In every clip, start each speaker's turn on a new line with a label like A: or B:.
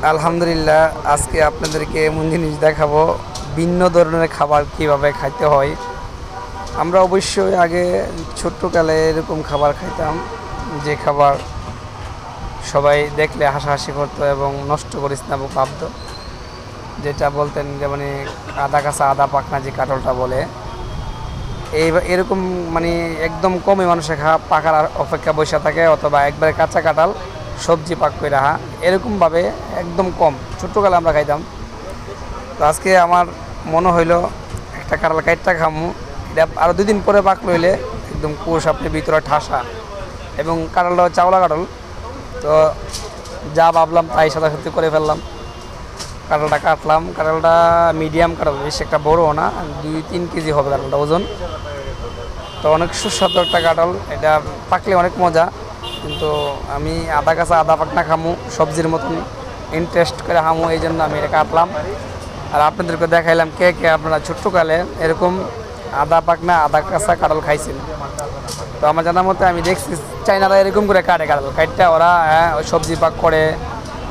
A: আলহামদুলিল্লাহ, আজকে আপনাদেরকে এমন জিনিস দেখাবো ভিন্ন ধরনের খাবার কিভাবে খাইতে হয়। আমরা অবশ্যই আগে ছোট্টকালে এরকম খাবার খাইতাম, যে খাবার সবাই দেখলে হাসাহাসি করতো এবং নষ্ট করিস না ভাবতো। যেটা বলতেন যে মানে আদা কাঁচা আদা পাকনা, যে কাঁঠালটা বলে, এরকম মানে একদম কমই মানুষের পাকার অপেক্ষা বসে থাকে, অথবা একবারে কাঁচা কাঁঠাল সবজি পাক করে রাখা, এরকমভাবে একদম কম ছোট্টকালে আমরা খাইতাম। তো আজকে আমার মনে হইলো একটা কাঁঠাল কাইটটা খামু, এটা আরও 2 দিন পরে পাক লইলে একদম কোষ আপনি ভিতরে ঠাসা, এবং কাঁঠালটা চাওলা কাঁঠাল। তো যা ভাবলাম তাই সাথে করে ফেললাম, কাঁঠালটা কাটলাম। কাঁঠালটা মিডিয়াম কাঁঠাল, বেশি একটা বড়ো না, 2-3 কেজি হবে কাঁঠালটা ওজন। তো অনেক সুস্বাদু একটা কাঁঠাল, এটা পাকলে অনেক মজা। কিন্তু আমি আদা কাঁচা আদা পাকনা খামু, সবজির মতন ইন্টারেস্ট করে খামু, এই জন্য আমি এটা কাটলাম। আর আপনাদেরকে দেখাইলাম কে কে আপনারা ছোট্টকালে এরকম আদা পাকনা আদা কাঁচা কাঁঠাল খাইছেন। তো আমার জানার মতে আমি দেখছি চাইনারা এরকম করে কাটে কাঁঠাল, কাটটা ওরা সবজি পাক করে,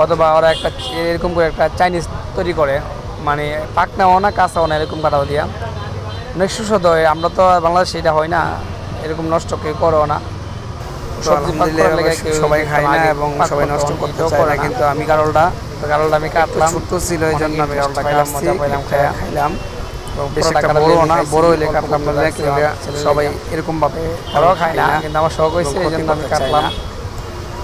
A: অথবা ওরা একটা এরকম করে একটা চাইনিজ তৈরি করে, মানে পাকনাও না কাঁচাও না, এরকম কাঁঠাল দিয়া অনেক সুস্বাদু হয়। আমরা তো বাংলাদেশে এটা হয় না, এরকম নষ্ট কেউ করো না। সবাই খায় না এবং সবাই নষ্ট করতে চায় না, কিন্তু আমি কাঁঠালটা আমি কাটলাম, ছোট্ট ছিল এই জন্য আমি কাঁঠালটা মজা পাইলাম, খাইলাম। বেশি একটা বড় না, বড় হইলে কাটলাম না, সবাই এরকম ভাবে তারাও খায় না, কিন্তু আমার শখ হয়েছে এই জন্য আমি কাটলাম।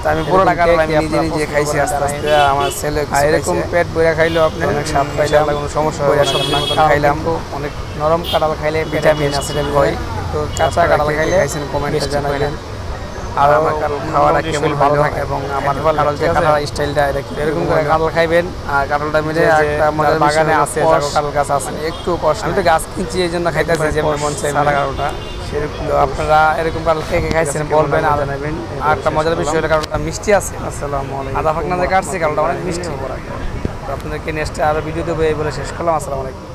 A: তা আমি পুরোটা কাঁঠাল আমি নিজে নিজে খাইছি, আস্তে আস্তে আমার ছেলে এরকম পেট বইরা খাইলো, আপনি অনেক স্বাদ পাইলাম, কোনো সমস্যা হয় না। খাইলাম অনেক নরম কাঁঠাল খাইলে ভিটামিন আছে হয়, তো কাঁচা কাঁঠাল খাইলে খাইছেন কমেন্টে জানাবেন। আর আমার কাঁঠাল খাওয়াটা কেমন ভালো থাকে, এবং আমার কাঁঠাল যে কাঁঠাল স্টাইলটা এরকম করে কাঁঠাল খাইবেন। আর কাঁঠালটা মিলে একটা আমাদের বাগানে আছে, কাঁঠাল গাছ আছে, একটু কষ্ট, আমি তো গাছ কিনছি এই জন্য খাইতেছি, যেমন মন চাই কাঁঠালটা সেরকম। আপনারা এরকম কাঁঠাল কে কে খাইছেন বলবেন, আর জানাবেন। আর একটা মজার বিষয় হলো কাঁঠালটা মিষ্টি আছে। আসসালামু আলাইকুম। আদা ফাঁকনা যে কাটছি কাঁঠালটা অনেক মিষ্টি। তো আপনাদেরকে নেক্সটে আরও ভিডিও দেবো, এই বলে শেষ করলাম। আসসালামু আলাইকুম।